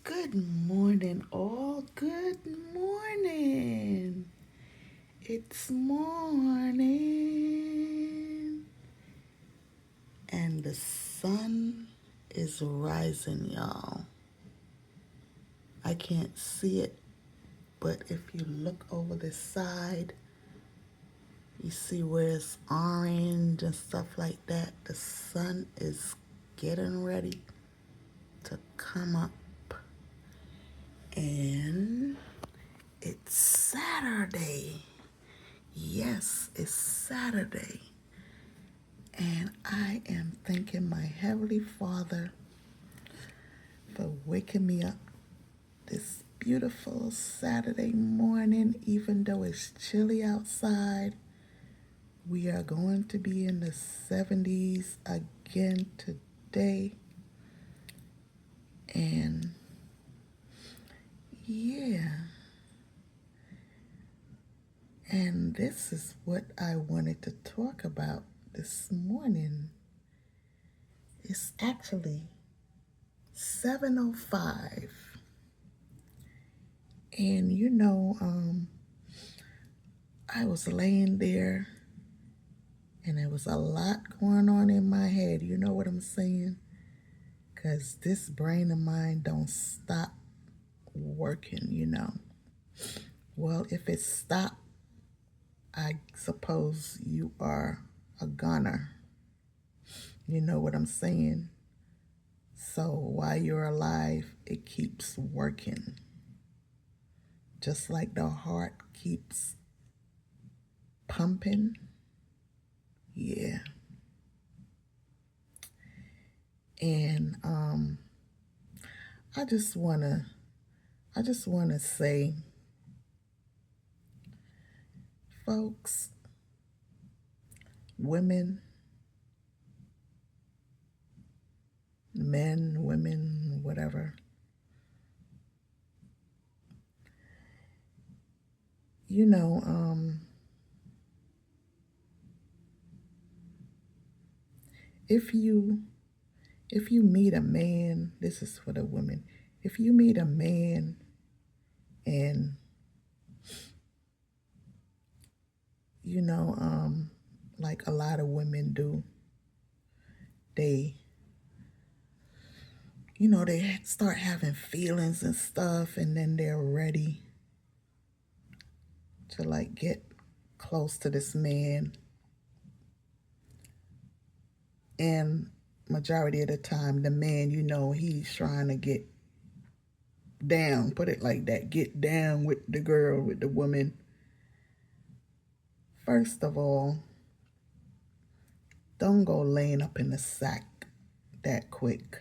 Good morning, all. Good morning. It's morning. And the sun is rising, y'all. I can't see it, but if you look over the side, you see where it's orange and stuff like that. The sun is getting ready to come up. And it's Saturday. Yes, it's Saturday. And I am thanking my Heavenly Father for waking me up this beautiful Saturday morning, even though it's chilly outside. We are going to be in the 70s again today. And yeah. And this is what I wanted to talk about this morning. It's actually 7:05. And I was laying there and there was a lot going on in my head. You know what I'm saying? Because this brain of mine don't stop working. Well, if it stopped, I suppose you are a gunner. You know what I'm saying? So while you're alive, it keeps working. Just like the heart keeps pumping. Yeah. And I just wanna say, folks, women, men, women, whatever, you know, if you meet a man, this is for the women. If you meet a man and like a lot of women do, they they start having feelings and stuff, and then they're ready to like get close to this man. And majority of the time, the man, he's trying to get down, put it like that, get down with the girl, with the woman. First of all, don't go laying up in the sack that quick.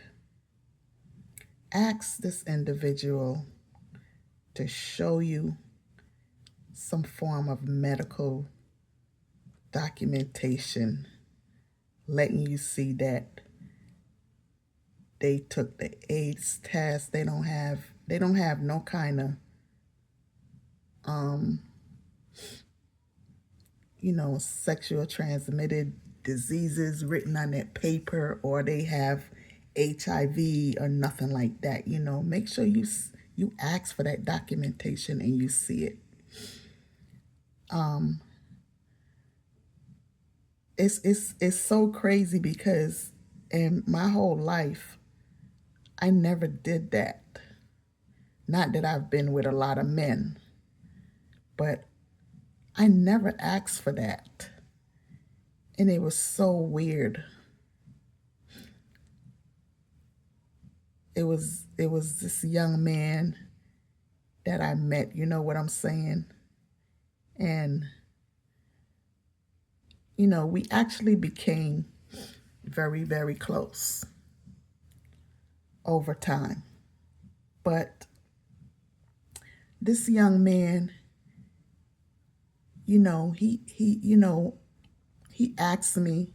Ask this individual to show you some form of medical documentation letting you see that they took the AIDS test. They don't have no kind of sexual transmitted diseases written on that paper, or they have HIV or nothing like that. Make sure you ask for that documentation and you see it. It's so crazy because in my whole life I never did that. Not that I've been with a lot of men, but I never asked for that. And it was so weird. It was this young man that I met, you know what I'm saying? And we actually became very, very close over time. But this young man, he asked me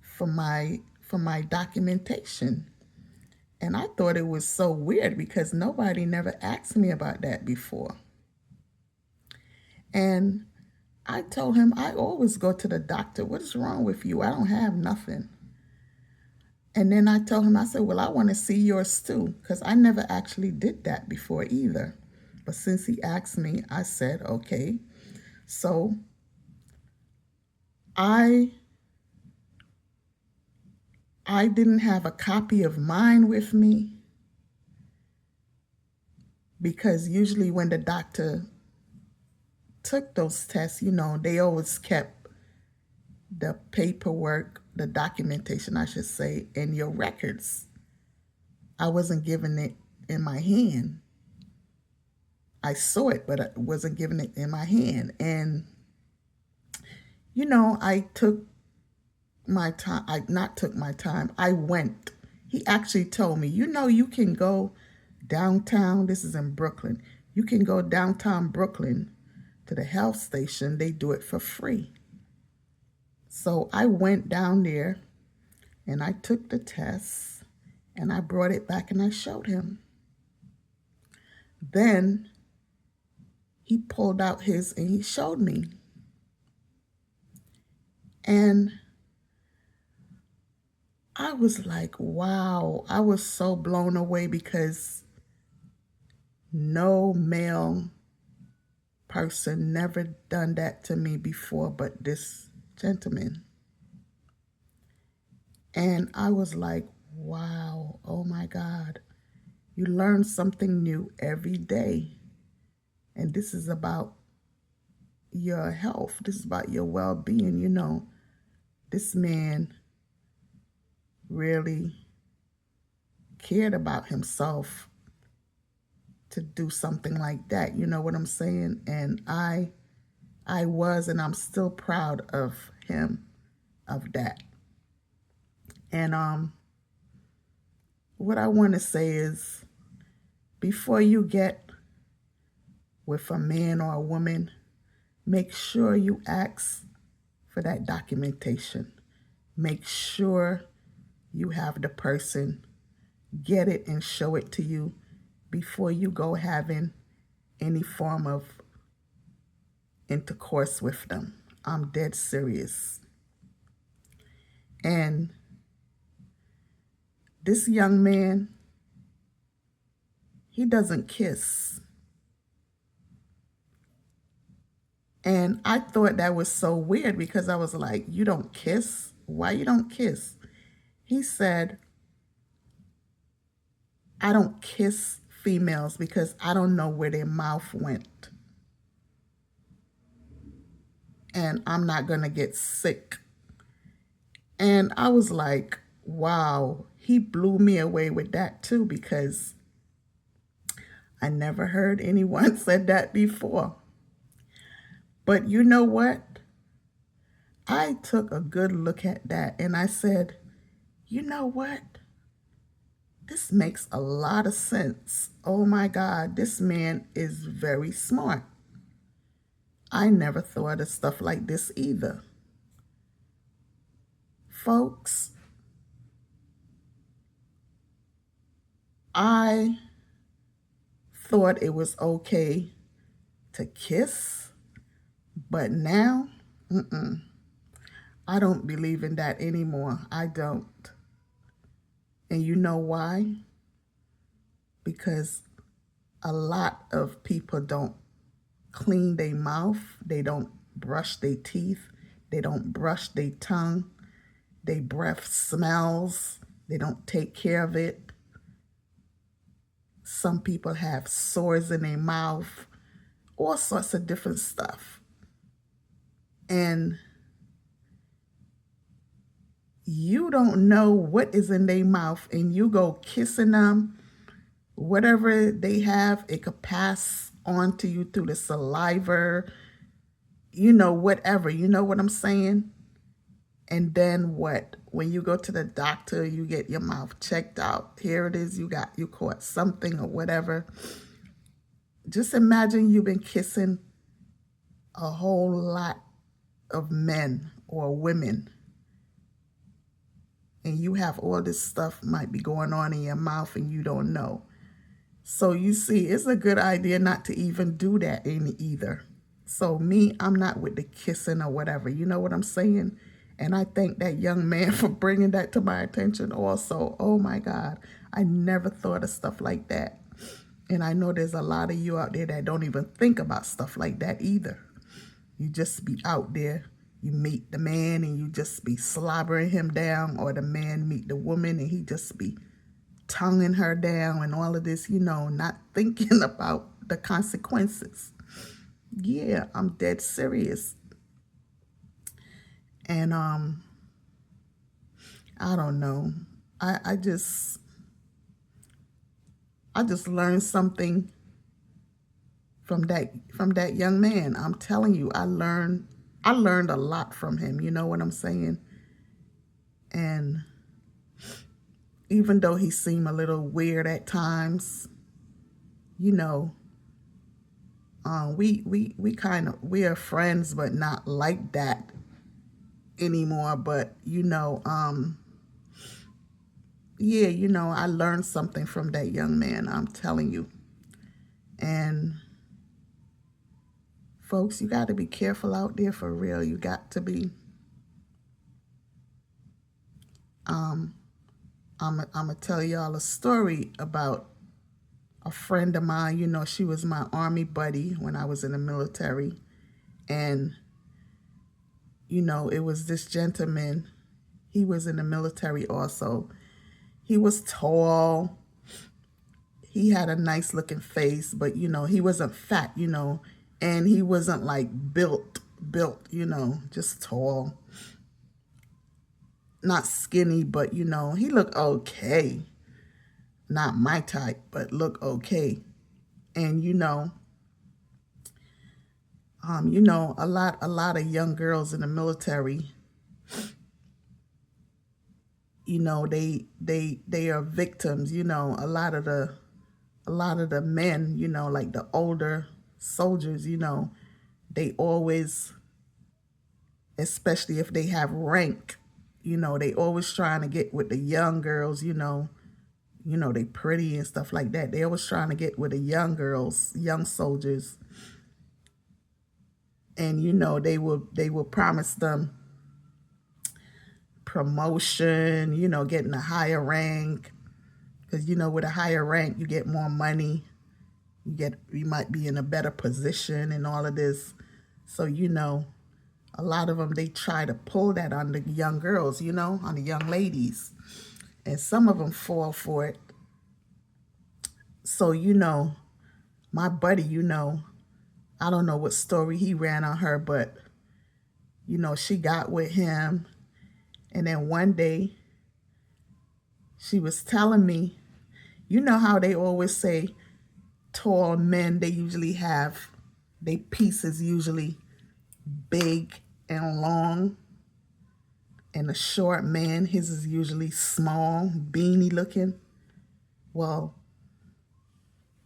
for my documentation. And I thought it was so weird because nobody never asked me about that before. And I told him, I always go to the doctor. What is wrong with you? I don't have nothing. And then I told him, I said, well, I want to see yours too, because I never actually did that before either. But since he asked me, I said, okay. So I I didn't have a copy of mine with me because usually when the doctor took those tests, they always kept the paperwork, the documentation, I should say, and your records. I wasn't given it in my hand. I saw it, but I wasn't given it in my hand. And, I took my time. I not took my time. I went. He actually told me, you can go downtown. This is in Brooklyn. You can go downtown Brooklyn to the health station. They do it for free. So I went down there and I took the test and I brought it back and I showed him. Then he pulled out his and he showed me. And I was like, wow, I was so blown away because no male person never done that to me before but this gentleman. And I was like, wow, oh my God, you learn something new every day. And this is about your health. This is about your well-being. This man really cared about himself to do something like that. You know what I'm saying? And I was, and I'm still proud of him, of that. And what I want to say is, before you get with a man or a woman, make sure you ask for that documentation. Make sure you have the person get it and show it to you before you go having any form of intercourse with them. I'm dead serious. And this young man, he doesn't kiss. And I thought that was so weird because I was like, you don't kiss? Why you don't kiss? He said, I don't kiss females because I don't know where their mouth went. And I'm not going to get sick. And I was like, wow, he blew me away with that too, because I never heard anyone said that before. But you know what? I took a good look at that and I said, you know what? This makes a lot of sense. Oh my God, this man is very smart. I never thought of stuff like this either. Folks, I thought it was okay to kiss, but now, I don't believe in that anymore. I don't. And you know why? Because a lot of people don't clean their mouth. They don't brush their teeth. They don't brush their tongue. Their breath smells. They don't take care of it. Some people have sores in their mouth, all sorts of different stuff. And you don't know what is in their mouth and you go kissing them. Whatever they have, it could pass on to you through the saliva, whatever. You know what I'm saying? And then what? When you go to the doctor, you get your mouth checked out. Here it is, you caught something or whatever. Just imagine you've been kissing a whole lot of men or women, and you have all this stuff might be going on in your mouth and you don't know. So you see, it's a good idea not to even do that either. So me, I'm not with the kissing or whatever. You know what I'm saying? And I thank that young man for bringing that to my attention also. Oh my God, I never thought of stuff like that. And I know there's a lot of you out there that don't even think about stuff like that either. You just be out there, you meet the man and you just be slobbering him down, or the man meet the woman and he just be tonguing her down and all of this, not thinking about the consequences. Yeah, I'm dead serious. And I don't know. I just learned something from that young man. I'm telling you, I learned a lot from him, you know what I'm saying? And even though he seemed a little weird at times, you know, we are friends, but not like that anymore. But yeah, I learned something from that young man, I'm telling you. And folks, you got to be careful out there for real. You got to be. I'm gonna tell y'all a story about a friend of mine. She was my army buddy when I was in the military. And, it was this gentleman. He was in the military also. He was tall. He had a nice looking face, but, he wasn't fat, and he wasn't like built, just tall. Not skinny, but, he looked okay. Not my type, but look okay. And a lot of young girls in the military, they are victims. A lot of the men, like the older soldiers, they always, especially if they have rank, they always trying to get with the young girls, they pretty and stuff like that. They always trying to get with the young girls, young soldiers. And they will promise them promotion, getting a higher rank. Because with a higher rank you get more money. You might be in a better position and all of this. So a lot of them, they try to pull that on the young girls, on the young ladies. And some of them fall for it. So my buddy, I don't know what story he ran on her, but she got with him. And then one day she was telling me, how they always say tall men, they usually have, their pieces usually big and long. And the short man, his is usually small, beanie looking. Well,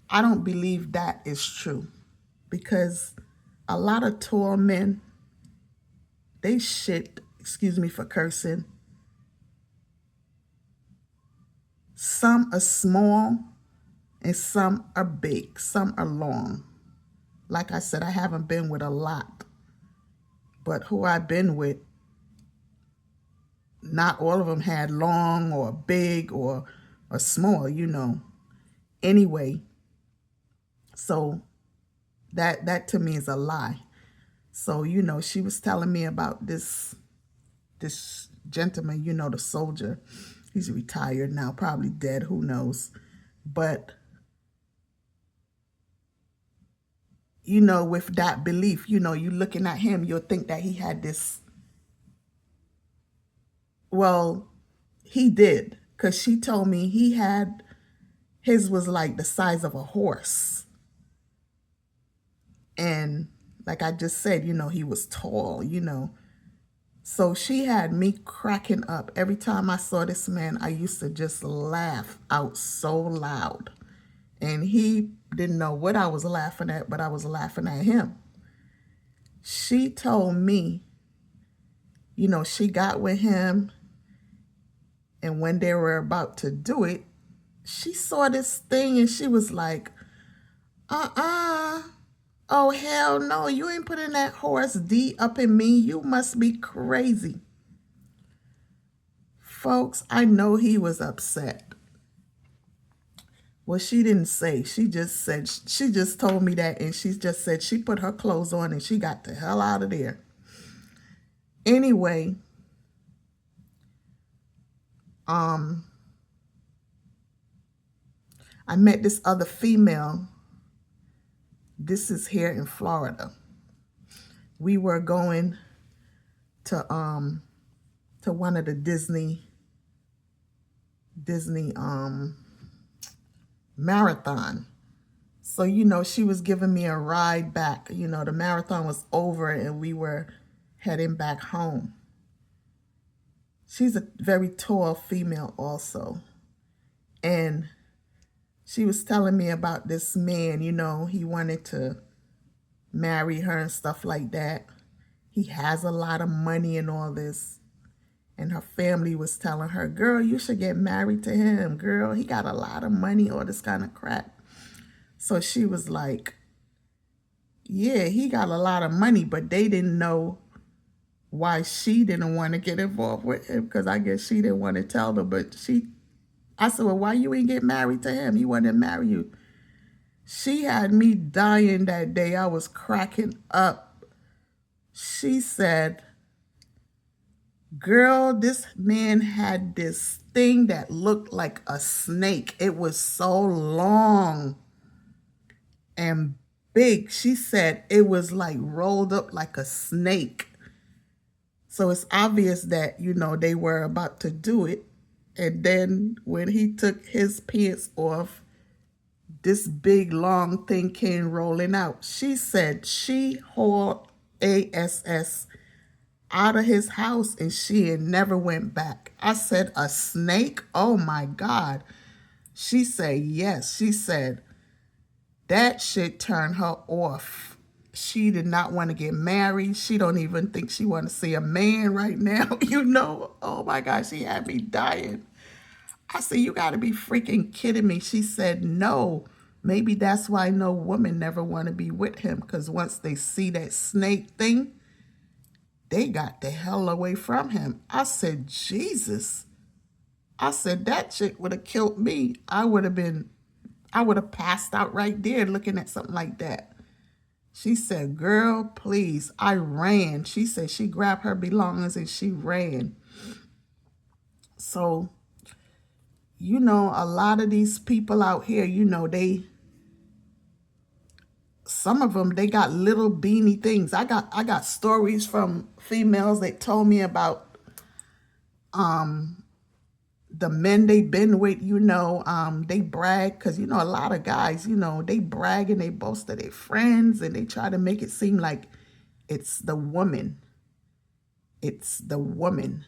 I don't believe that is true, because a lot of tall men, they shit, excuse me for cursing. Some are small and some are big, some are long. Like I said, I haven't been with a lot, but who I've been with, not all of them had long or big or small, Anyway, so that to me is a lie. So, she was telling me about this gentleman, the soldier. He's retired now, probably dead, who knows. But, with that belief, you looking at him, you'll think that he had this. Well, he did, because she told me his was like the size of a horse. And like I just said, he was tall, So she had me cracking up. Every time I saw this man, I used to just laugh out so loud. And he didn't know what I was laughing at, but I was laughing at him. She told me, she got with him, and when they were about to do it, she saw this thing and she was like, oh, hell no, you ain't putting that horse D up in me. You must be crazy. Folks, I know he was upset. Well, she didn't say. She just told me that, and she just said she put her clothes on and she got the hell out of there. Anyway, I met this other female. This is here in Florida. We were going to one of the Disney marathon. So, you know, she was giving me a ride back. You know, the marathon was over and we were heading back home. She's a very tall female also. And she was telling me about this man, you know, he wanted to marry her and stuff like that. He has a lot of money and all this. And her family was telling her, girl, you should get married to him. Girl, he got a lot of money, all this kind of crap. So she was like, yeah, he got a lot of money, but they didn't know why she didn't want to get involved with him, because I guess she didn't want to tell them. But I said, well, why you ain't get married to him? He wanted to marry you. She had me dying that day. I was cracking up. She said, girl, this man had this thing that looked like a snake. It was so long and big. She said it was like rolled up like a snake. So it's obvious that, you know, they were about to do it. And then when he took his pants off, this big long thing came rolling out. She said she hauled ASS out of his house and she had never went back. I said, a snake? Oh my God. She said, yes. She said that shit turned her off. She did not want to get married. She don't even think she want to see a man right now. You know, oh my God, she had me dying. I said, you got to be freaking kidding me. She said, no. Maybe that's why no woman never want to be with him, because once they see that snake thing, they got the hell away from him. I said, Jesus. I said, that chick would have killed me. I would have passed out right there looking at something like that. She said, girl, please. I ran. She said she grabbed her belongings and she ran. So, you know, a lot of these people out here, you know, some of them, they got little beanie things. I got stories from females that told me about the men they been with, you know, they brag, because, you know, a lot of guys, you know, they brag and they boast of their friends and they try to make it seem like it's the woman. It's the woman.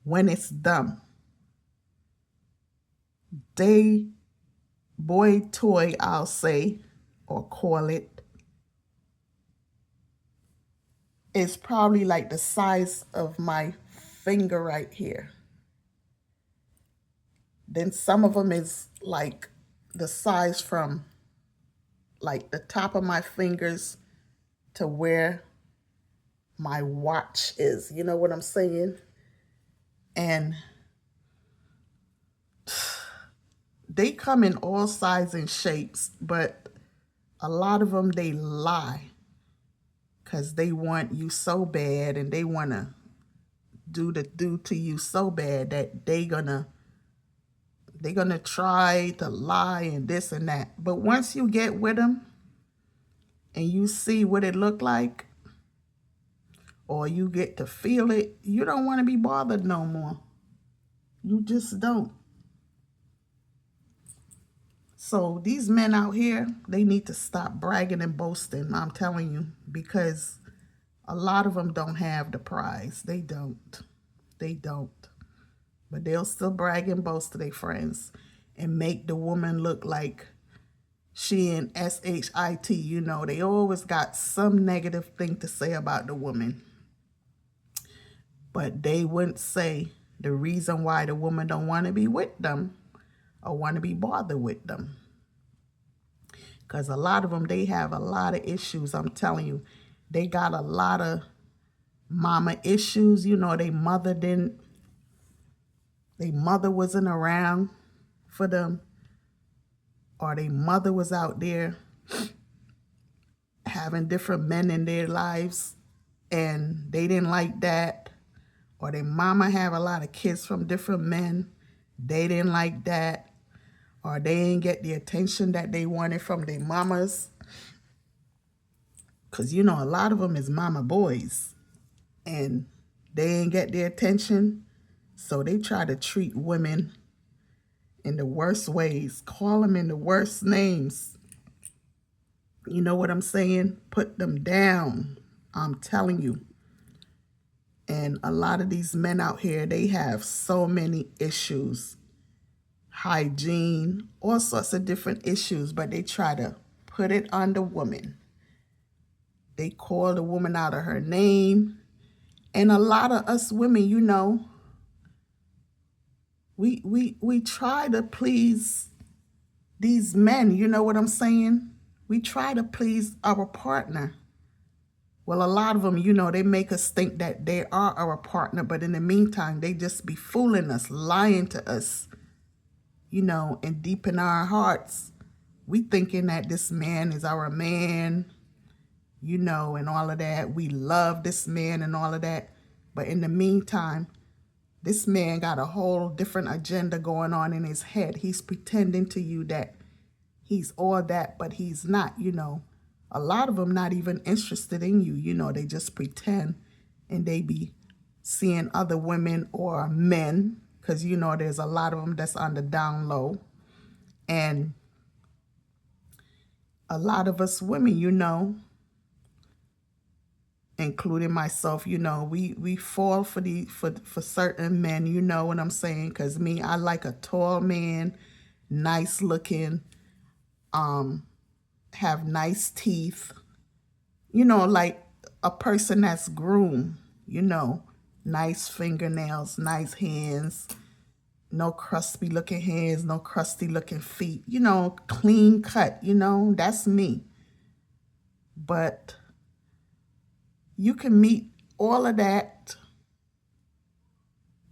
When it's them. They boy toy, I'll say, or call it, is probably like the size of my finger right here. Then some of them is like the size from like the top of my fingers to where my watch is. You know what I'm saying? And they come in all sizes and shapes, but a lot of them, they lie because they want you so bad and they want to do to you so bad that they're gonna try to lie and this and that. But once you get with them and you see what it looked like, or you get to feel it, you don't want to be bothered no more. You just don't. So these men out here, they need to stop bragging and boasting, I'm telling you, because a lot of them don't have the prize. They don't. They don't. But they'll still brag and boast to their friends and make the woman look like she in SHIT. You know, they always got some negative thing to say about the woman. But they wouldn't say the reason why the woman don't want to be with them or want to be bothered with them. Because a lot of them, they have a lot of issues, I'm telling you. They got a lot of mama issues. You know, their mother didn't their mother wasn't around for them, or their mother was out there having different men in their lives and they didn't like that, or their mama have a lot of kids from different men, they didn't like that, or they didn't get the attention that they wanted from their mamas. Because, you know, a lot of them is mama boys and they didn't get the attention. So they try to treat women in the worst ways, call them in the worst names. You know what I'm saying? Put them down. I'm telling you. And a lot of these men out here, they have so many issues. Hygiene, all sorts of different issues, but they try to put it on the woman. They call the woman out of her name. And a lot of us women, you know, we try to please these men, you know what I'm saying? We try to please our partner. Well, a lot of them, you know, they make us think that they are our partner, but in the meantime, they just be fooling us, lying to us, you know, and deep in our hearts, we thinking that this man is our man, you know, and all of that. We love this man and all of that. But in the meantime, this man got a whole different agenda going on in his head. He's pretending to you that he's all that, but he's not, you know. A lot of them not even interested in you, you know. They just pretend, and they be seeing other women or men, because, you know, there's a lot of them that's on the down low. And a lot of us women, you know, including myself, you know, we fall for certain men, you know what I'm saying? Because me, I like a tall man, nice looking, have nice teeth, you know, like a person that's groomed, you know, nice fingernails, nice hands, no crusty looking hands, no crusty looking feet, you know, clean cut, you know, that's me. But you can meet all of that,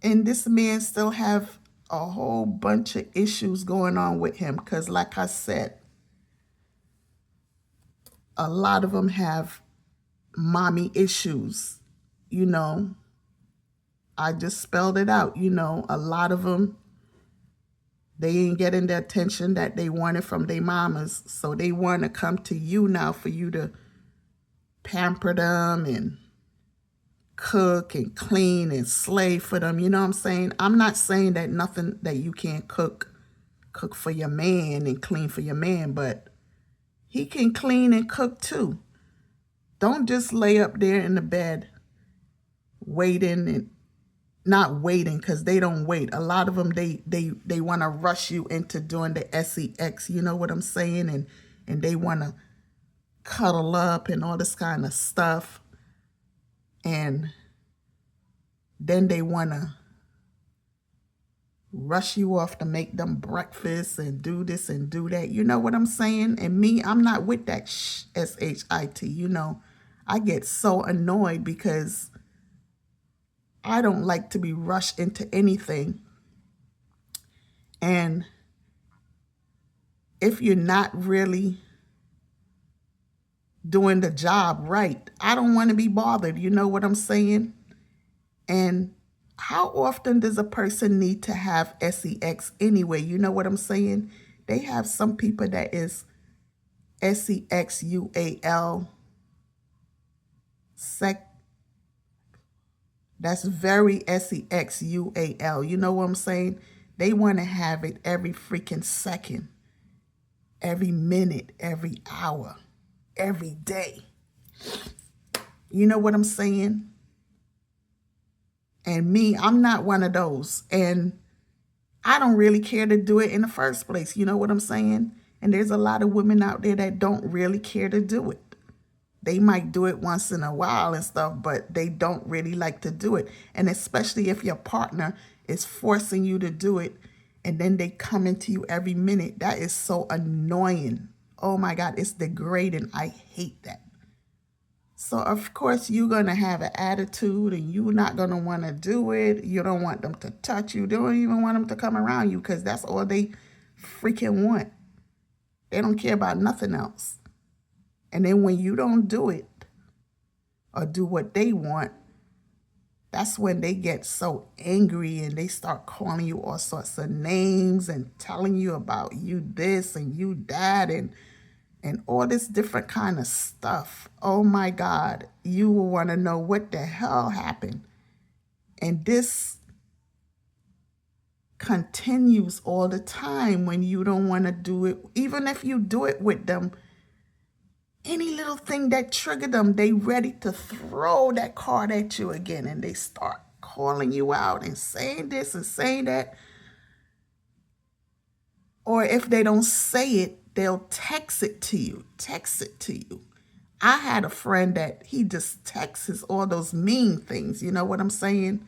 and this man still have a whole bunch of issues going on with him. Because like I said, a lot of them have mommy issues, you know. I just spelled it out, you know. A lot of them, they ain't getting the attention that they wanted from their mamas. So they want to come to you now for you to pamper them and cook and clean and slave for them. You know what I'm saying? I'm not saying that nothing that you can't cook for your man and clean for your man, but he can clean and cook too. Don't just lay up there in the bed waiting, and not waiting, because they don't wait. A lot of them, they want to rush you into doing the sex, you know what I'm saying? And they want to cuddle up and all this kind of stuff. And then they want to rush you off to make them breakfast and do this and do that. You know what I'm saying? And me, I'm not with that shit, you know. I get so annoyed because I don't like to be rushed into anything. And if you're not really doing the job right, I don't want to be bothered. You know what I'm saying? And how often does a person need to have sex anyway? You know what I'm saying? They have some people that is sexual, that's very sexual. You know what I'm saying? They want to have it every freaking second, every minute, every hour, every day. You know what I'm saying? And me, I'm not one of those. And I don't really care to do it in the first place. You know what I'm saying? And there's a lot of women out there that don't really care to do it. They might do it once in a while and stuff, but they don't really like to do it. And especially if your partner is forcing you to do it and then they come into you every minute, that is so annoying. Oh my God, it's degrading. I hate that. So of course you're gonna have an attitude and you're not gonna want to do it. You don't want them to touch you. They don't even want them to come around you because that's all they freaking want. They don't care about nothing else. And then when you don't do it or do what they want, that's when they get so angry and they start calling you all sorts of names and telling you about you this and you that and all this different kind of stuff. Oh my God, you will want to know what the hell happened. And this continues all the time when you don't want to do it. Even if you do it with them, any little thing that triggered them, they ready to throw that card at you again, and they start calling you out and saying this and saying that. Or if they don't say it, they'll text it to you. I had a friend that he just texts all those mean things, you know what I'm saying?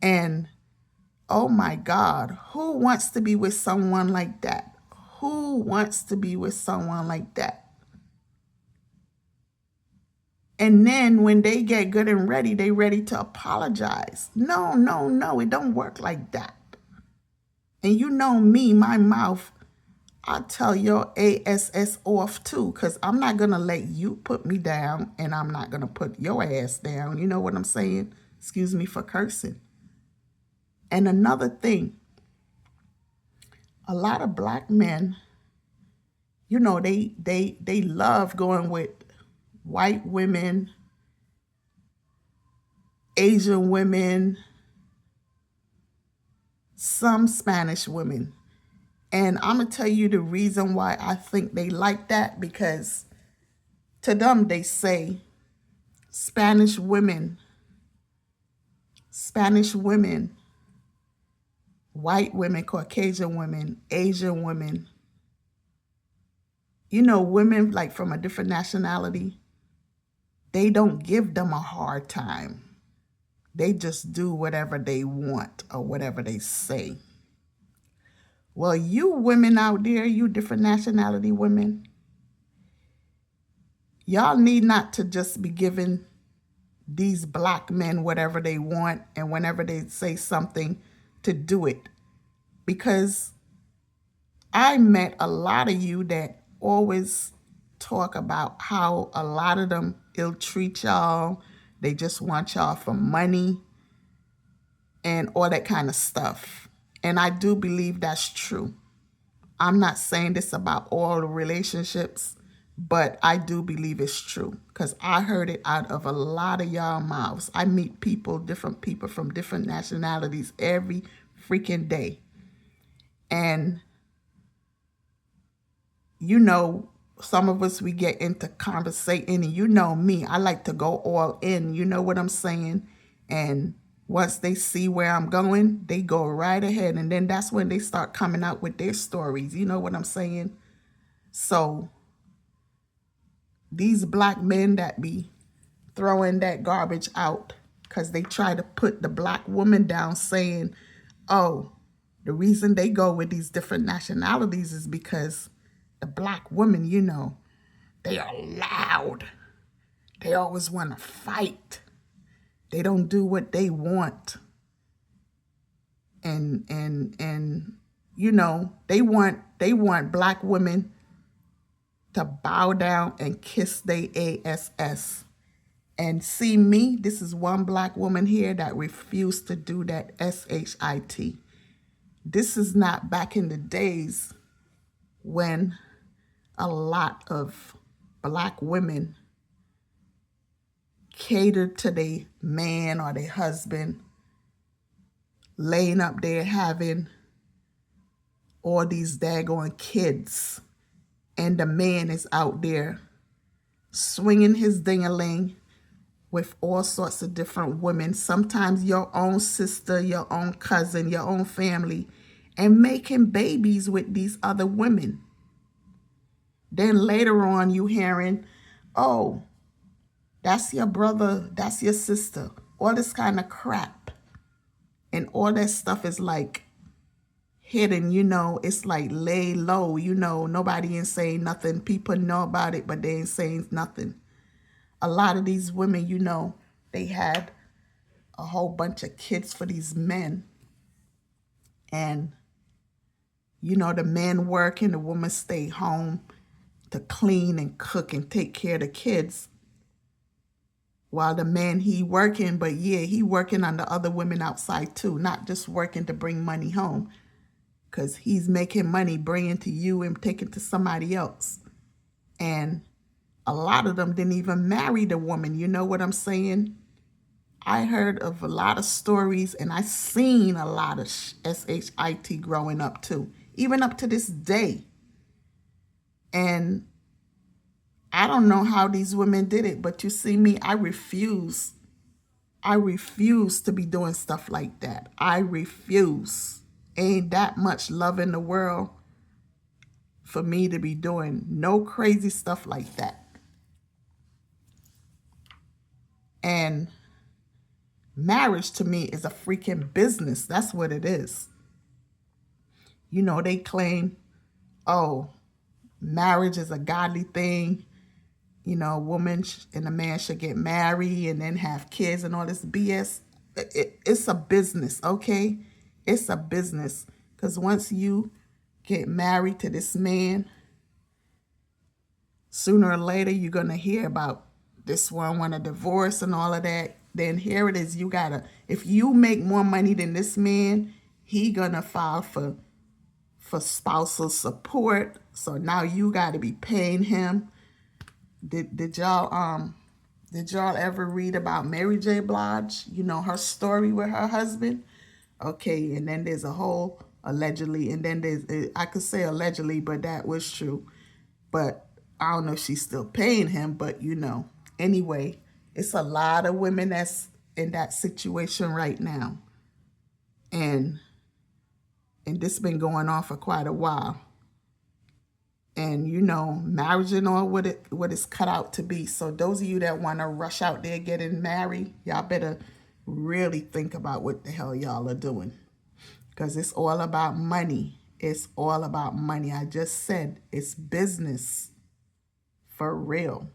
And oh my God, who wants to be with someone like that? Who wants to be with someone like that? And then when they get good and ready, they ready to apologize. No, it don't work like that. And you know me, my mouth, I'll tell your ass off too, because I'm not going to let you put me down and I'm not going to put your ass down. You know what I'm saying? Excuse me for cursing. And another thing, a lot of black men, you know, they love going with white women, Asian women, some Spanish women. And I'm going to tell you the reason why I think they like that, because to them, they say Spanish women, white women, Caucasian women, Asian women, you know, women like from a different nationality, they don't give them a hard time. They just do whatever they want or whatever they say. Well, you women out there, you different nationality women, y'all need not to just be giving these black men whatever they want and whenever they say something to do it. Because I met a lot of you that always talk about how a lot of them ill treat y'all. They just want y'all for money and all that kind of stuff. And I do believe that's true. I'm not saying this about all the relationships, but I do believe it's true because I heard it out of a lot of y'all mouths. I meet people, different people from different nationalities every freaking day. And, you know, some of us, we get into conversating, and you know me, I like to go all in, you know what I'm saying? And once they see where I'm going, they go right ahead. And then that's when they start coming out with their stories. You know what I'm saying? So these black men that be throwing that garbage out because they try to put the black woman down, saying, oh, the reason they go with these different nationalities is because the black women, you know, they are loud. They always want to fight. They don't do what they want. And you know, they want black women to bow down and kiss their ass. And see me, this is one black woman here that refused to do that shit. This is not back in the days when a lot of black women catered to their man or their husband, laying up there having all these daggone kids, and the man is out there swinging his ding-a-ling with all sorts of different women, sometimes your own sister, your own cousin, your own family, and making babies with these other women. Then later on you hearing, oh, that's your brother, that's your sister, all this kind of crap. And all that stuff is like hidden, you know, it's like lay low, you know, nobody ain't saying nothing. People know about it, but they ain't saying nothing. a lot of these women, you know, they had a whole bunch of kids for these men. And, you know, the men work and the woman stay home to clean and cook and take care of the kids. While the man, he working, but yeah, he working on the other women outside too, not just working to bring money home. Because he's making money, bringing to you and taking to somebody else. And a lot of them didn't even marry the woman. You know what I'm saying? I heard of a lot of stories and I seen a lot of SHIT growing up too, even up to this day. And I don't know how these women did it, but you see me, I refuse. I refuse to be doing stuff like that. I refuse. Ain't that much love in the world for me to be doing no crazy stuff like that. And marriage to me is a freaking business. That's what it is. You know, they claim, oh, marriage is a godly thing. You know, a woman and a man should get married and then have kids and all this BS. It's a business, okay? It's a business. Because once you get married to this man, sooner or later you're going to hear about this one want a divorce and all of that. Then here it is, you gotta, if you make more money than this man, he gonna file for spousal support. So now you gotta be paying him. Did y'all ever read about Mary J. Blige? You know, her story with her husband? Okay, and then there's a whole allegedly, and then there's, I could say allegedly, but that was true. But I don't know if she's still paying him, but you know. Anyway, it's a lot of women that's in that situation right now. And this been going on for quite a while. And you know, marriage and all what it's cut out to be. So those of you that want to rush out there getting married, y'all better really think about what the hell y'all are doing. Because it's all about money. It's all about money. I just said it's business. For real.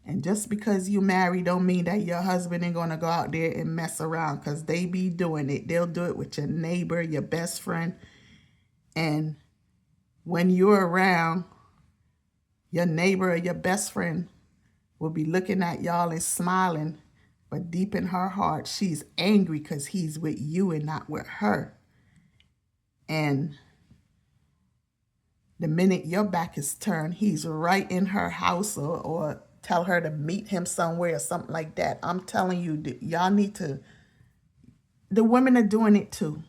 And just because you marry don't mean that your husband ain't going to go out there and mess around, because they be doing it. They'll do it with your neighbor, your best friend. And when you're around, your neighbor or your best friend will be looking at y'all and smiling. But deep in her heart, she's angry because he's with you and not with her. And the minute your back is turned, he's right in her house or tell her to meet him somewhere or something like that. I'm telling you, y'all need to, the women are doing it too.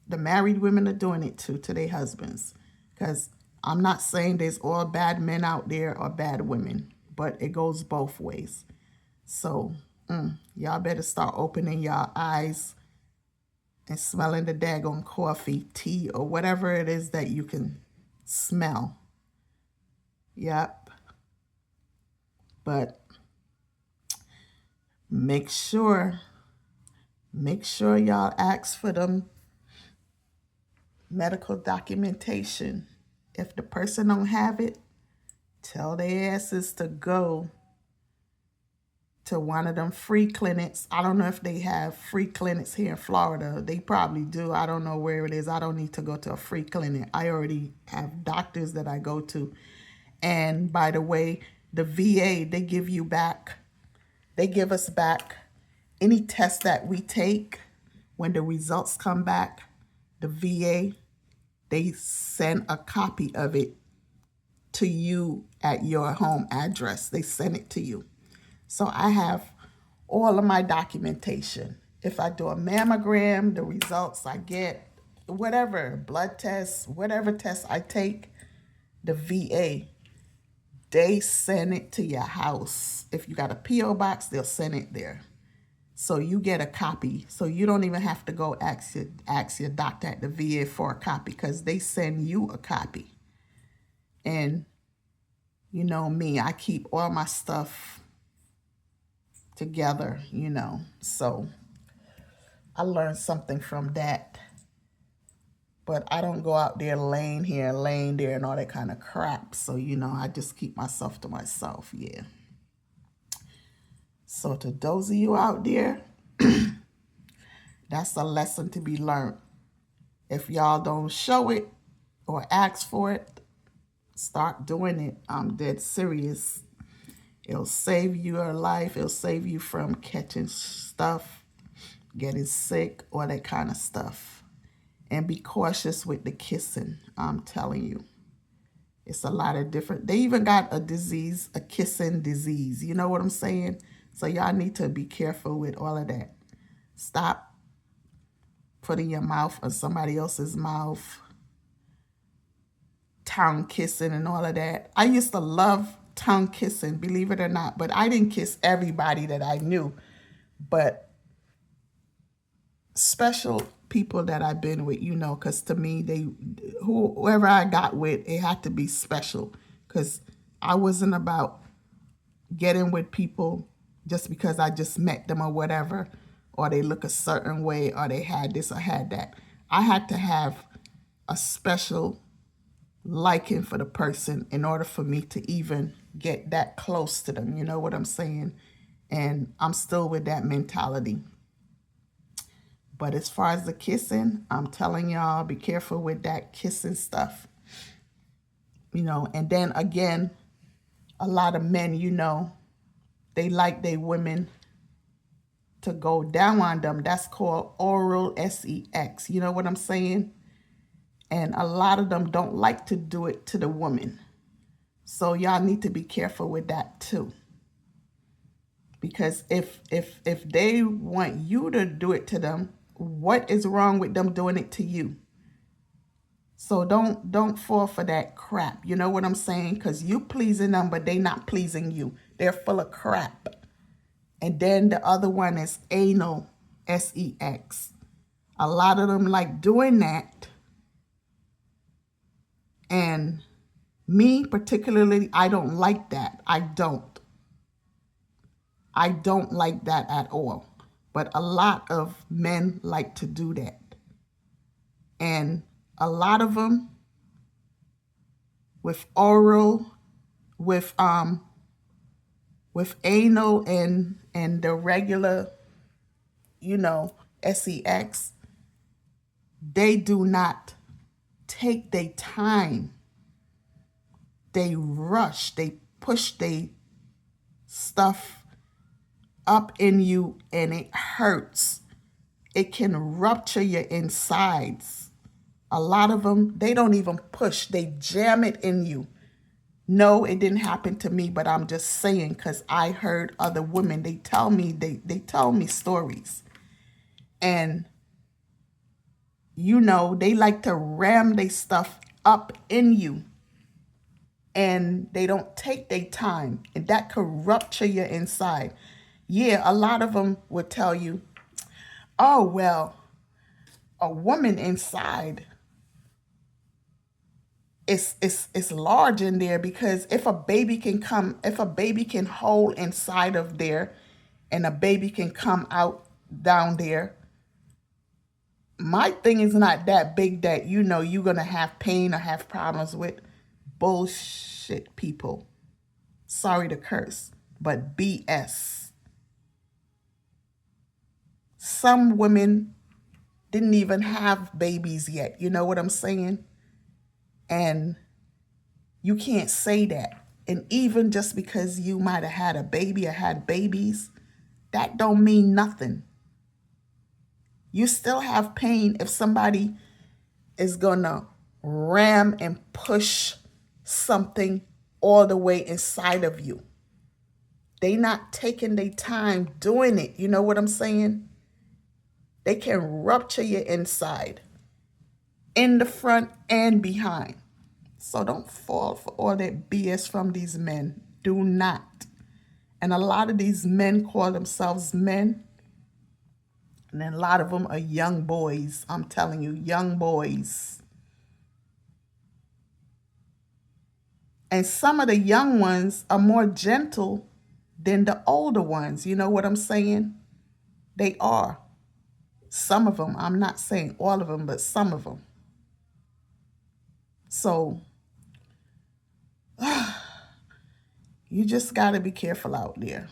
The married women are doing it too to their husbands. Because I'm not saying there's all bad men out there or bad women, but it goes both ways. So y'all better start opening y'all eyes and smelling the daggone coffee, tea, or whatever it is that you can smell. Yep. But make sure y'all ask for them medical documentation. If the person don't have it, tell their asses to go to one of them free clinics. I don't know if they have free clinics here in Florida. They probably do. I don't know where it is. I don't need to go to a free clinic. I already have doctors that I go to. And by the way, the VA, they give us back any test that we take. When the results come back, the VA, they send a copy of it to you at your home address. They send it to you. So I have all of my documentation. If I do a mammogram, the results I get, whatever, blood tests, whatever tests I take, the VA, they send it to your house. If you got a P.O. box, they'll send it there. So you get a copy. So you don't even have to go ask your doctor at the VA for a copy, because they send you a copy. And you know me, I keep all my stuff together, you know. So I learned something from that. But I don't go out there laying here, laying there and all that kind of crap. So, you know, I just keep myself to myself, yeah. So to those of you out there, that's a lesson to be learned. If y'all don't show it or ask for it, start doing it. I'm dead serious. It'll save your life. It'll save you from catching stuff, getting sick, all that kind of stuff. And be cautious with the kissing. I'm telling you. It's a lot of different. They even got a disease, a kissing disease. You know what I'm saying? So y'all need to be careful with all of that. Stop putting your mouth on somebody else's mouth. Tongue kissing and all of that. I used to love tongue kissing, believe it or not, but I didn't kiss everybody that I knew. But special people that I've been with, you know, because to me, whoever I got with, it had to be special, because I wasn't about getting with people just because I just met them or whatever, or they look a certain way, or they had this or had that. I had to have a special liking for the person in order for me to even get that close to them. You know what I'm saying? And I'm still with that mentality. But as far as the kissing, I'm telling y'all, be careful with that kissing stuff. You know, and then again, a lot of men, you know, they like their women to go down on them. That's called oral sex. You know what I'm saying? And a lot of them don't like to do it to the woman. So y'all need to be careful with that too. Because if they want you to do it to them, what is wrong with them doing it to you? So don't fall for that crap. You know what I'm saying? Because you pleasing them, but they not pleasing you. They're full of crap. And then the other one is anal sex. A lot of them like doing that. And me particularly, I don't like that. I don't like that at all. But a lot of men like to do that. And a lot of them with oral, with anal and the regular, you know, sex, they do not take their time. They rush, they push their stuff up in you, and it hurts. It can rupture your insides. A lot of them, they don't even push, they jam it in you. No, it didn't happen to me, but I'm just saying, because I heard other women, they tell me stories. And, you know, they like to ram their stuff up in you. And they don't take their time. And that could rupture your inside. Yeah, a lot of them would tell you, oh, well, a woman inside is large in there, because if a baby can hold inside of there and a baby can come out down there, my thing is not that big that, you know, you're going to have pain or have problems with. Bullshit, people. Sorry to curse, but BS. Some women didn't even have babies yet. You know what I'm saying? And you can't say that. And even just because you might have had a baby or had babies, that don't mean nothing. You still have pain if somebody is gonna ram and push something all the way inside of you. They not taking their time doing it. You know what I'm saying? They can rupture your inside, in the front and behind. So don't fall for all that BS from these men. Do not. And a lot of these men call themselves men. And then a lot of them are young boys. I'm telling you, young boys. And some of the young ones are more gentle than the older ones. You know what I'm saying? They are. Some of them. I'm not saying all of them, but some of them. So you just got to be careful out there.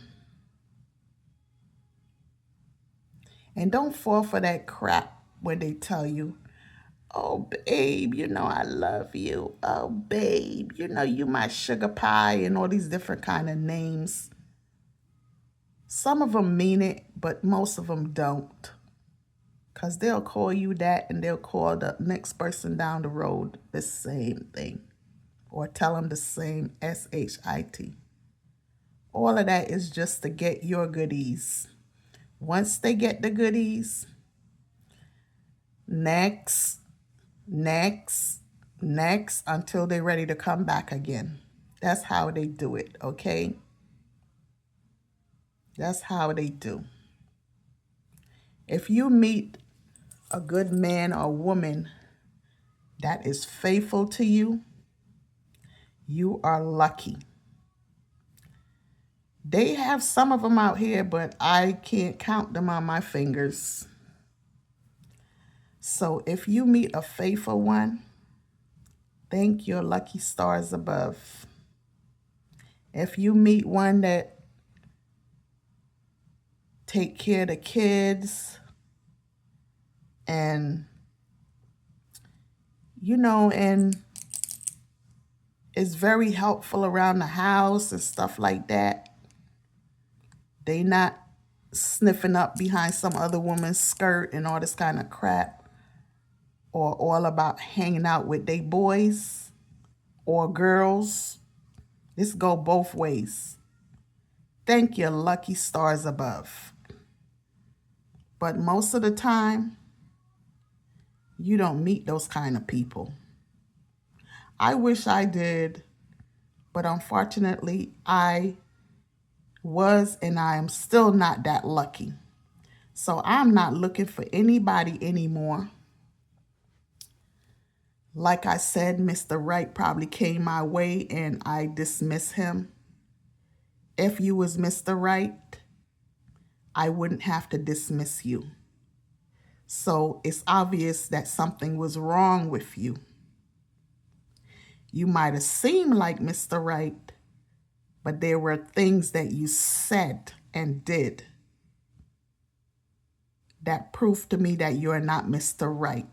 And don't fall for that crap when they tell you, oh, babe, you know I love you. Oh, babe, you know you my sugar pie, and all these different kind of names. Some of them mean it, but most of them don't. Because they'll call you that and they'll call the next person down the road the same thing. Or tell them the same SHIT. All of that is just to get your goodies. Once they get the goodies, next, next, next, until they're ready to come back again. That's how they do it, okay? That's how they do. If you meet a good man or woman that is faithful to you, you are lucky. They have some of them out here, but I can't count them on my fingers. So if you meet a faithful one, thank your lucky stars above. If you meet one that take care of the kids and, and is very helpful around the house and stuff like that, they not sniffing up behind some other woman's skirt and all this kind of crap, or all about hanging out with they boys or girls. This go both ways. Thank your lucky stars above. But most of the time, you don't meet those kind of people. I wish I did, but unfortunately, I was and I am still not that lucky. So I'm not looking for anybody anymore. Like I said, Mr. Right probably came my way and I dismiss him. If you was Mr. Right, I wouldn't have to dismiss you. So it's obvious that something was wrong with you. You might have seemed like Mr. Right, but there were things that you said and did that proved to me that you are not Mr. Right.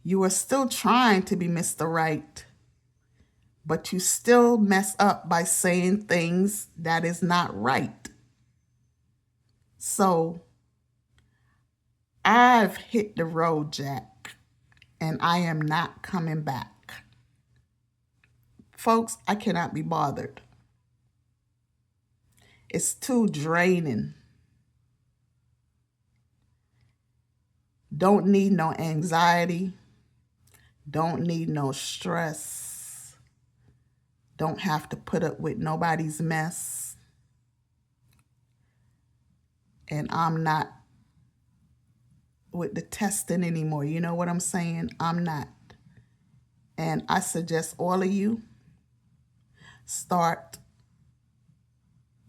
You are still trying to be Mr. Right, but you still mess up by saying things that is not right. So I've hit the road, Jack, and I am not coming back. Folks, I cannot be bothered. It's too draining. Don't need no anxiety. Don't need no stress. Don't have to put up with nobody's mess. And I'm not with the testing anymore. You know what I'm saying? I'm not. And I suggest all of you start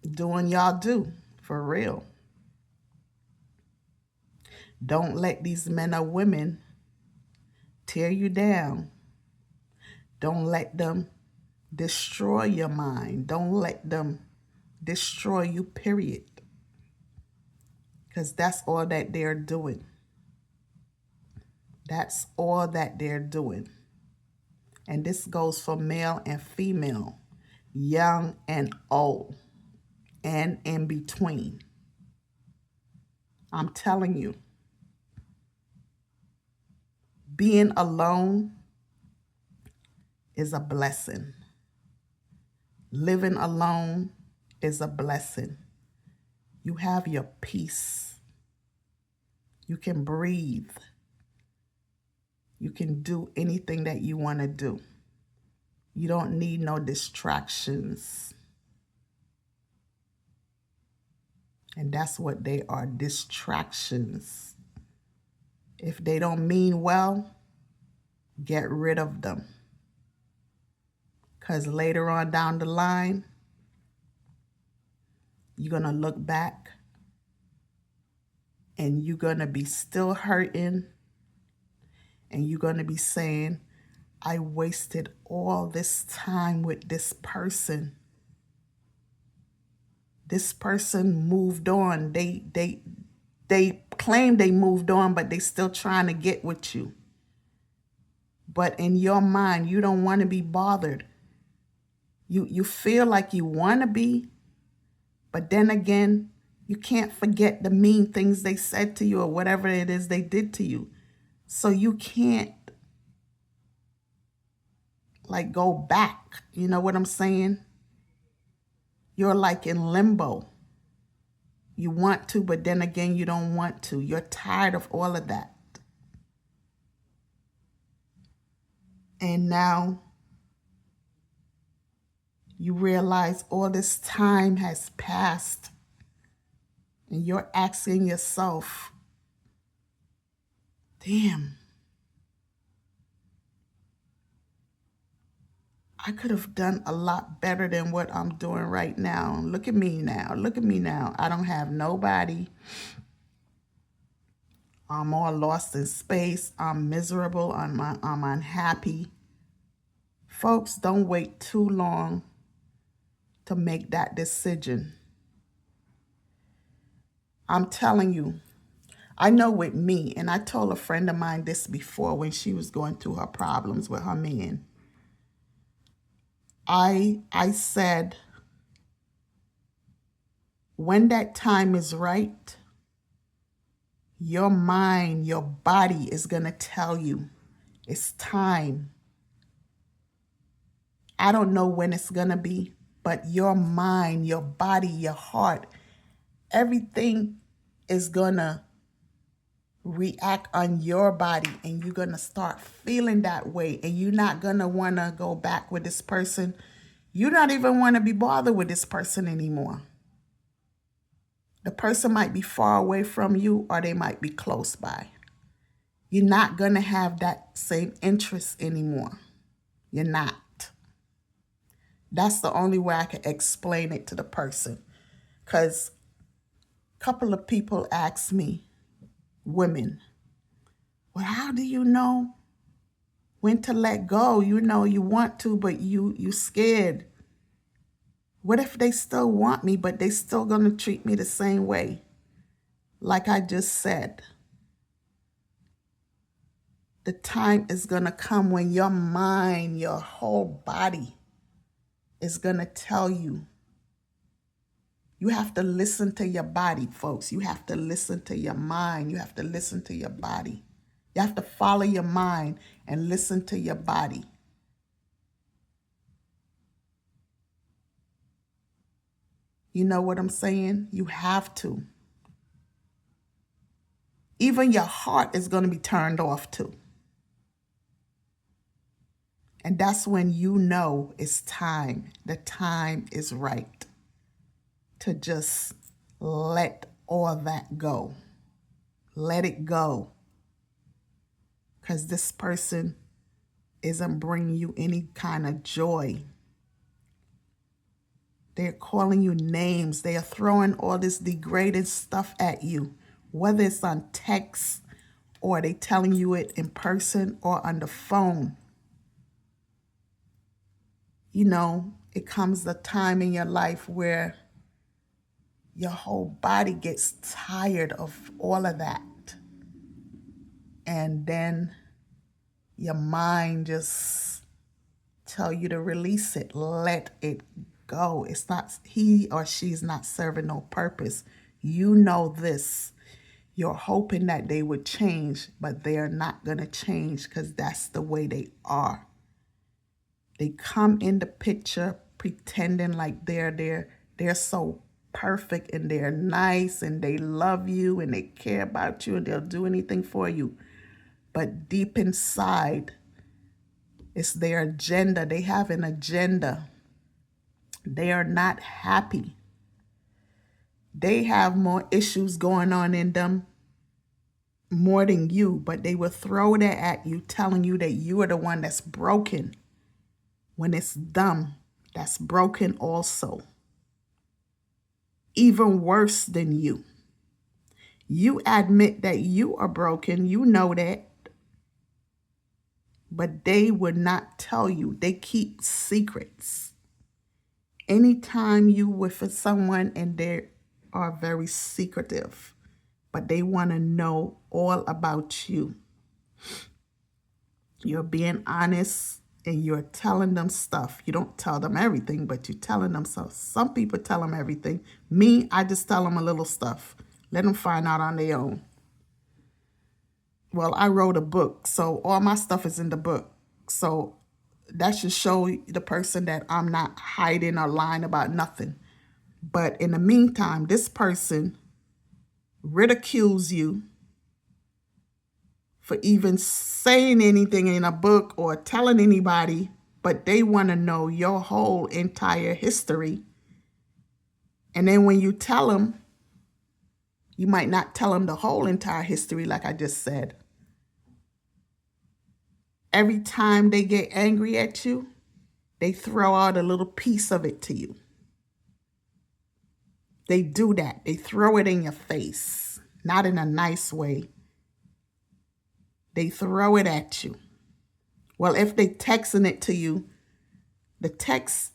doing y'all do, for real. Don't let these men or women tear you down. Don't let them destroy your mind. Don't let them destroy you, period. Because that's all that they're doing. That's all that they're doing. And this goes for male and female, young and old, and in between. I'm telling you, being alone is a blessing. Living alone is a blessing. You have your peace. You can breathe. You can do anything that you want to do. You don't need no distractions. And that's what they are, distractions. If they don't mean well, get rid of them. Because later on down the line, you're going to look back and you're going to be still hurting. And you're going to be saying, I wasted all this time with this person. This person moved on. They they claim they moved on, but they still trying to get with you. But in your mind, you don't want to be bothered. You feel like you want to be, but then again, you can't forget the mean things they said to you or whatever it is they did to you. So you can't like go back. You know what I'm saying? You're like in limbo. You want to, but then again, you don't want to. You're tired of all of that. And now you realize all this time has passed and you're asking yourself, damn, I could have done a lot better than what I'm doing right now. Look at me now. Look at me now. I don't have nobody. I'm all lost in space. I'm miserable. I'm unhappy. Folks, don't wait too long to make that decision. I'm telling you, I know with me, and I told a friend of mine this before when she was going through her problems with her man. I said, when that time is right, your mind, your body is going to tell you it's time. I don't know when it's going to be, but your mind, your body, your heart, everything is going to react on your body, and you're going to start feeling that way, and you're not going to want to go back with this person. You don't even want to be bothered with this person anymore. The person might be far away from you, or they might be close by. You're not going to have that same interest anymore. You're not. That's the only way I can explain it to the person. Because a couple of people ask me, women, well, how do you know when to let go? You know you want to, but you scared. What if they still want me, but they still going to treat me the same way? Like I just said, the time is going to come when your mind, your whole body is going to tell you. You have to listen to your body, folks. You have to listen to your mind. You have to listen to your body. You have to follow your mind and listen to your body. You know what I'm saying? You have to. Even your heart is going to be turned off too. And that's when you know it's time. The time is right to just let all that go. Let it go. Because this person isn't bringing you any kind of joy. They're calling you names. They are throwing all this degrading stuff at you, whether it's on text or they telling you it in person or on the phone. You know, it comes the time in your life where your whole body gets tired of all of that. And then your mind just tell you to release it, let it go. It's not, he or she's not serving no purpose. You know this. You're hoping that they would change, but they're not going to change because that's the way they are. They come in the picture pretending like they're so perfect and they're nice and they love you and they care about you and they'll do anything for you. But deep inside, it's their agenda. They have an agenda. They are not happy. They have more issues going on in them more than you, but they will throw that at you, telling you that you are the one that's broken, when it's them that's broken also. Even worse than you. You admit that you are broken, you know that, but they would not tell you. They keep secrets. Anytime you with someone and they are very secretive, but they want to know all about you. You're being honest and you're telling them stuff. You don't tell them everything, but you're telling them stuff. Some people tell them everything. Me, I just tell them a little stuff. Let them find out on their own. Well, I wrote a book, so all my stuff is in the book. So that should show the person that I'm not hiding or lying about nothing. But in the meantime, this person ridicules you for even saying anything in a book or telling anybody, but they want to know your whole entire history. And then when you tell them, you might not tell them the whole entire history, like I just said. Every time they get angry at you, they throw out a little piece of it to you. They do that. They throw it in your face, not in a nice way. They throw it at you. Well, if they texting it to you, the text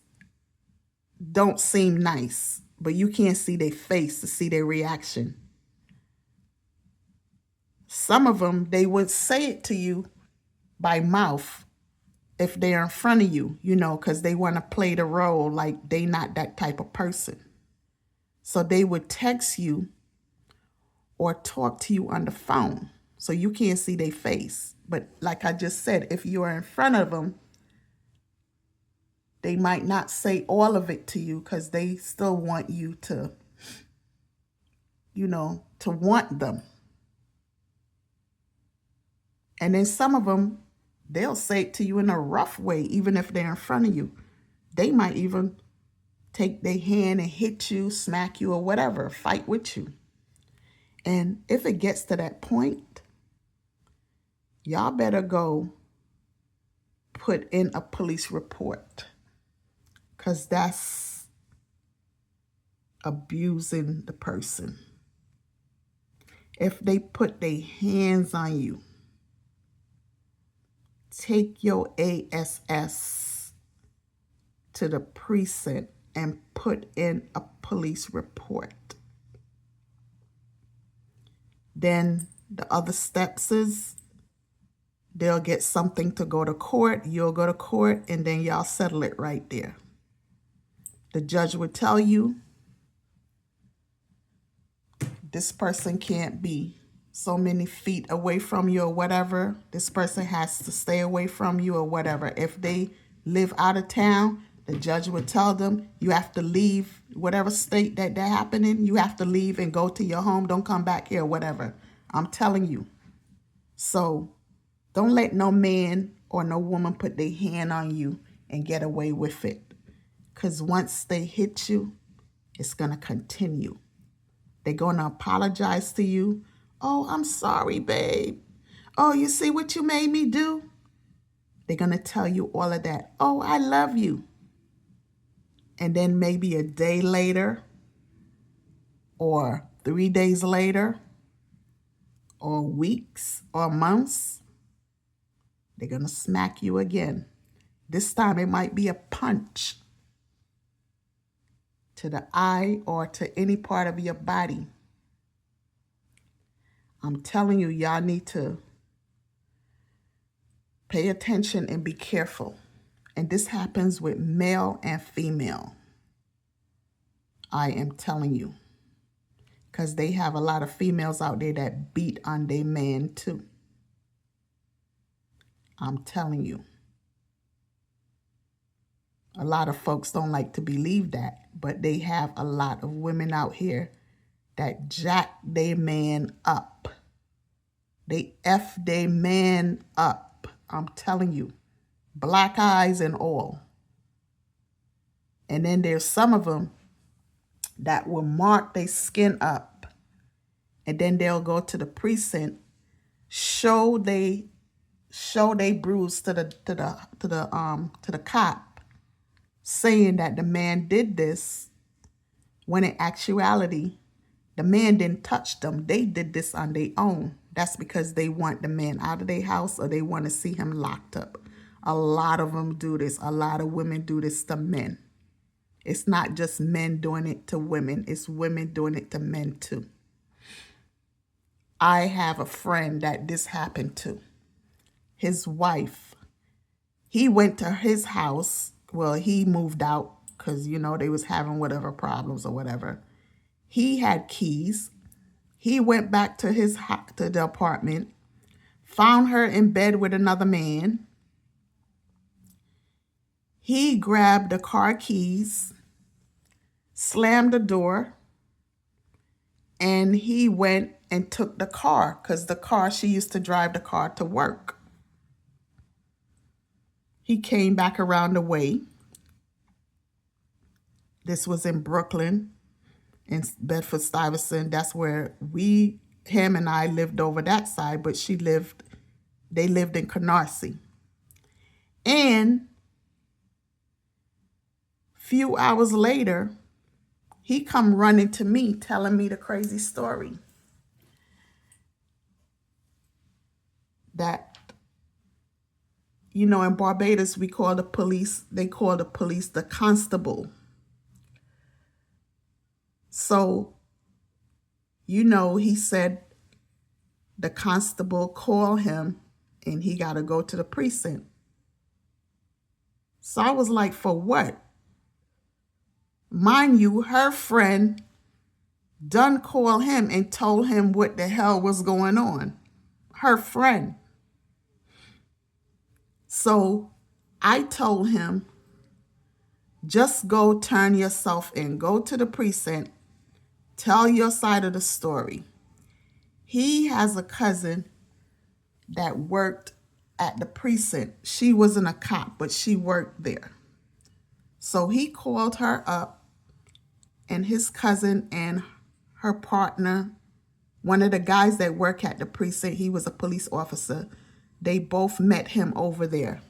don't seem nice, but you can't see their face to see their reaction. Some of them, they would say it to you by mouth if they're in front of you, because they want to play the role like they not that type of person. So they would text you or talk to you on the phone. So you can't see their face. But like I just said, if you are in front of them, they might not say all of it to you because they still want you to, to want them. And then some of them, they'll say it to you in a rough way, even if they're in front of you. They might even take their hand and hit you, smack you, or whatever, fight with you. And if it gets to that point, y'all better go put in a police report, because that's abusing the person. If they put their hands on you, take your ASS to the precinct and put in a police report. Then the other steps is they'll get something to go to court. You'll go to court, and then y'all settle it right there. The judge would tell you, this person can't be so many feet away from you or whatever. This person has to stay away from you or whatever. If they live out of town, the judge would tell them, you have to leave whatever state that happening. You have to leave and go to your home. Don't come back here, whatever. I'm telling you. So don't let no man or no woman put their hand on you and get away with it. Because once they hit you, it's going to continue. They're going to apologize to you. Oh, I'm sorry, babe. Oh, you see what you made me do? They're going to tell you all of that. Oh, I love you. And then maybe a day later, or 3 days later, or weeks or months, they're going to smack you again. This time it might be a punch to the eye or to any part of your body. I'm telling you, y'all need to pay attention and be careful. And this happens with male and female. I am telling you. Because they have a lot of females out there that beat on their man too. I'm telling you. A lot of folks don't like to believe that, but they have a lot of women out here that jack their man up. They F their man up. I'm telling you. Black eyes and all. And then there's some of them that will mark their skin up. And then they'll go to the precinct, show they bruise to the cop, saying that the man did this, when in actuality, the man didn't touch them. They did this on their own. That's because they want the man out of their house, or they want to see him locked up. A lot of them do this. A lot of women do this to men. It's not just men doing it to women. It's women doing it to men too. I have a friend that this happened to. His wife, he went to his house. Well, he moved out because, they was having whatever problems or whatever. He had keys. He went back to to the apartment, found her in bed with another man. He grabbed the car keys, slammed the door, and he went and took the car because she used to drive the car to work. He came back around the way. This was in Brooklyn, in Bedford-Stuyvesant. That's where him and I lived over that side, but they lived in Canarsie. And few hours later, he come running to me, telling me the crazy story that, in Barbados, they call the police the constable. So, he said the constable called him and he got to go to the precinct. So I was like, for what? Mind you, her friend done called him and told him what the hell was going on. Her friend. So I told him, just go turn yourself in. Go to the precinct. Tell your side of the story. He has a cousin that worked at the precinct. She wasn't a cop, but she worked there. So he called her up, and his cousin and her partner, one of the guys that work at the precinct, he was a police officer. They both met him over there.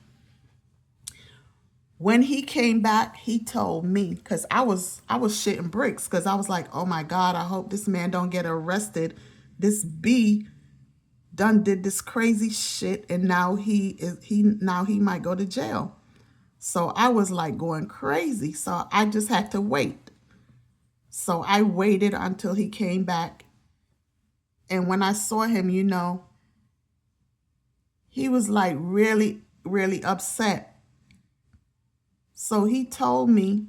When he came back, he told me, because I was shitting bricks, because I was like, oh my God, I hope this man don't get arrested. This B done did this crazy shit, and now he might go to jail. So I was like going crazy. So I just had to wait. So I waited until he came back. And when I saw him, he was like really, really upset. So he told me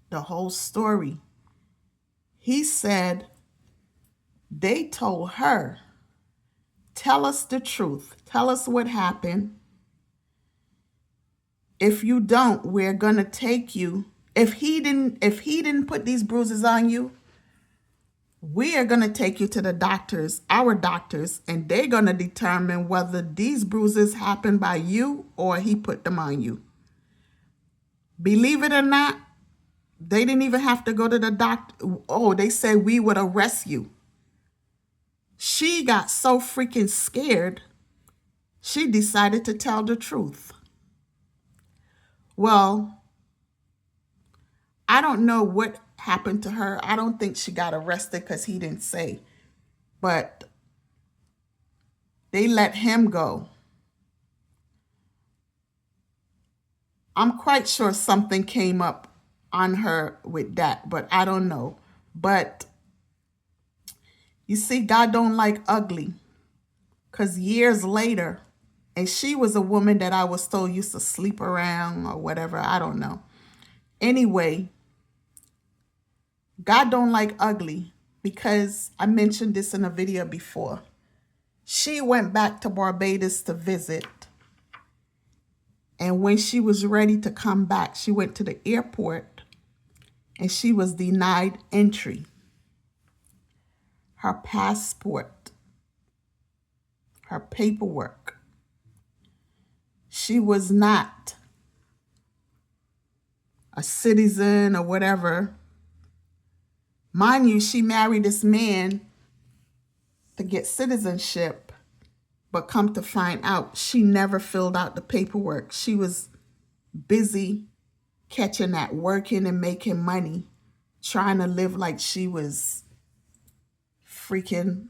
the whole story. He said they told her, tell us the truth. Tell us what happened. If you don't, we're going to take you. If he didn't put these bruises on you, we are going to take you to the doctors, our doctors, and they're going to determine whether these bruises happened by you or he put them on you. Believe it or not, they didn't even have to go to the doctor. Oh, they said we would arrest you. She got so freaking scared, she decided to tell the truth. Well, I don't know what happened to her. I don't think she got arrested because he didn't say. But they let him go. I'm quite sure something came up on her with that, but I don't know. But you see, God don't like ugly. Because years later, and she was a woman that I was told used to sleep around or whatever. I don't know. Anyway, God don't like ugly, because I mentioned this in a video before. She went back to Barbados to visit. And when she was ready to come back, she went to the airport and she was denied entry. Her passport, her paperwork. She was not a citizen or whatever. Mind you, she married this man to get citizenship. But come to find out, she never filled out the paperwork. She was busy catching that, working and making money, trying to live like she was freaking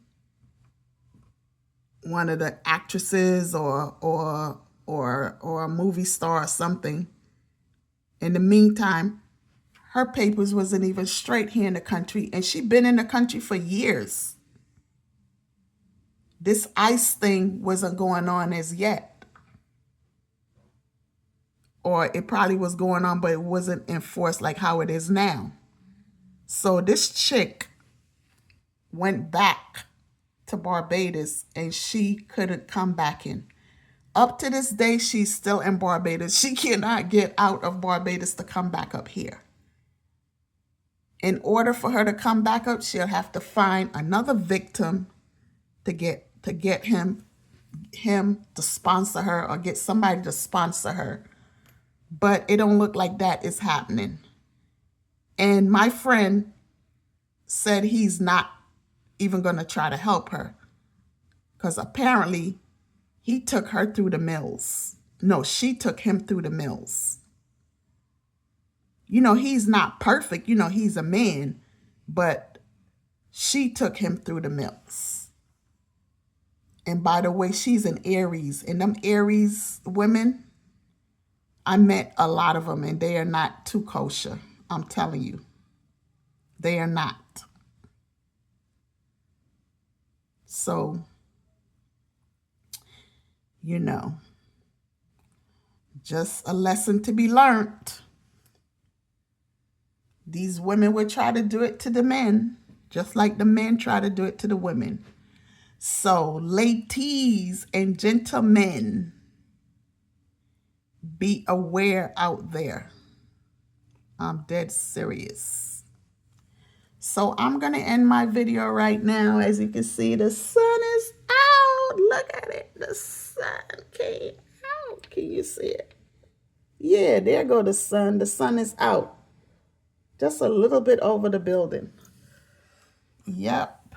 one of the actresses or a movie star or something. In the meantime, her papers wasn't even straight here in the country, and she'd been in the country for years. this ICE thing wasn't going on as yet. Or it probably was going on, but it wasn't enforced like how it is now. So this chick went back to Barbados and she couldn't come back in. Up to this day, she's still in Barbados. She cannot get out of Barbados to come back up here. In order for her to come back up, she'll have to find another victim to get him to sponsor her, or get somebody to sponsor her. But it don't look like that is happening. And my friend said he's not even going to try to help her, because apparently he took her through the mills. No, she took him through the mills. You know, he's not perfect. You know, he's a man, but she took him through the mills. And by the way, she's an Aries. And them Aries women, I met a lot of them, and they are not too kosher. I'm telling you. They are not. So, you know, just a lesson to be learned. These women will try to do it to the men, just like the men try to do it to the women. So, ladies and gentlemen, be aware out there. I'm dead serious. So I'm going to end my video right now. As you can see, the sun is out. Look at it. The sun came out. Can you see it? Yeah, there go the sun. The sun is out. Just a little bit over the building. Yep.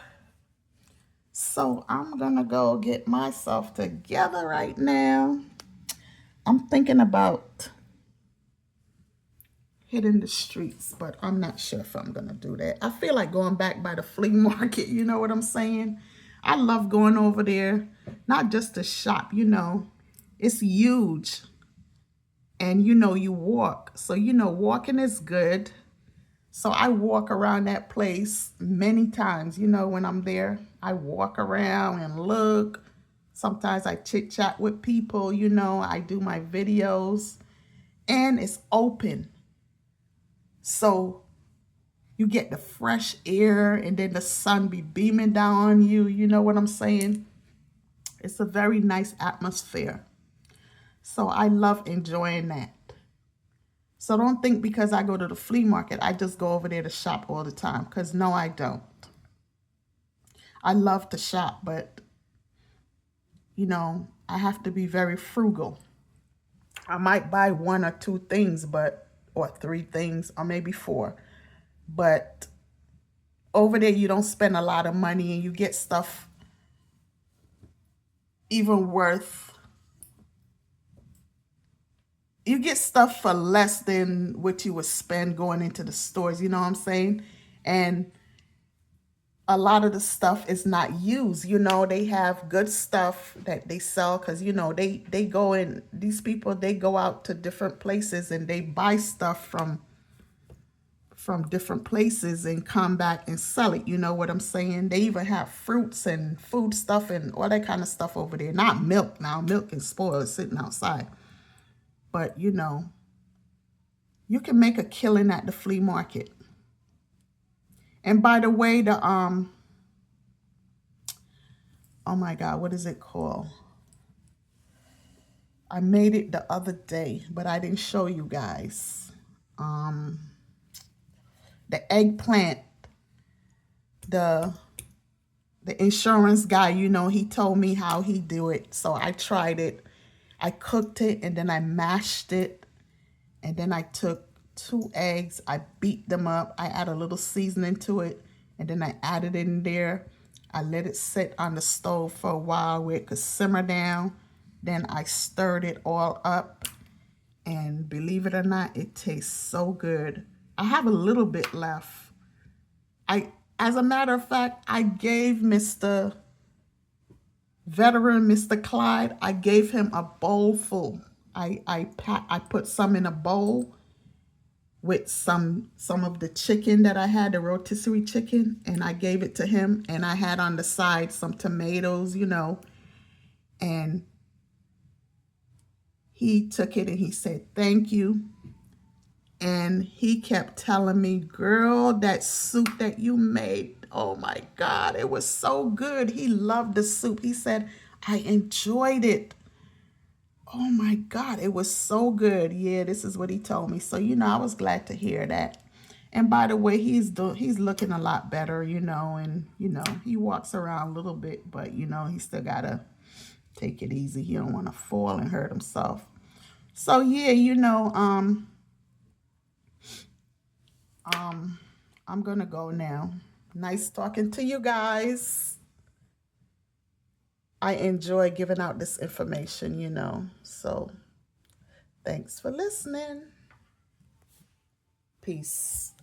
So I'm going to go get myself together right now. I'm thinking about hitting the streets, but I'm not sure if I'm going to do that. I feel like going back by the flea market. You know what I'm saying? I love going over there, not just to shop, you know. It's huge. And, you know, you walk. So, you know, walking is good. So I walk around that place many times. You know, when I'm there, I walk around and look. Sometimes I chit-chat with people, you know. I do my videos. And it's open. So you get the fresh air, and then the sun be beaming down on you. You know what I'm saying? It's a very nice atmosphere. So I love enjoying that. So don't think because I go to the flea market, I just go over there to shop all the time. Because no, I don't. I love to shop, but, you know, I have to be very frugal. I might buy 1 or 2 things, or 3 things, or maybe 4. But over there, you don't spend a lot of money, and you get stuff even worth. You get stuff for less than what you would spend going into the stores, you know what I'm saying? And a lot of the stuff is not used. You know, they have good stuff that they sell because, you know, they go in, these people, they go out to different places and they buy stuff from different places and come back and sell it. You know what I'm saying? They even have fruits and food stuff and all that kind of stuff over there. Not milk now. Milk is spoiled sitting outside. But, you know, you can make a killing at the flea market. And by the way, the, oh my God, what is it called? I made it the other day, but I didn't show you guys. The eggplant, the insurance guy, you know, he told me how he do it. So I tried it. I cooked it and then I mashed it. And then I took 2 eggs. I beat them up. I add a little seasoning to it. And then I added it in there. I let it sit on the stove for a while where it could simmer down. Then I stirred it all up. And believe it or not, it tastes so good. I have a little bit left. As a matter of fact, I gave Mr. Veteran, Mr. Clyde, I gave him a bowl full. I put some in a bowl, with some of the chicken that I had, the rotisserie chicken, and I gave it to him, and I had on the side some tomatoes, you know, and he took it and he said, "Thank you." And he kept telling me, "Girl, that soup that you made, oh my God, it was so good." He loved the soup. He said, "I enjoyed it. Oh my God, it was so good." Yeah, this is what he told me. So, you know, I was glad to hear that. And by the way, he's looking a lot better, you know, and you know, he walks around a little bit, but you know, he still gotta take it easy. He don't want to fall and hurt himself. So yeah, you know, I'm gonna go now. Nice talking to you guys. I enjoy giving out this information, you know. So thanks for listening. Peace.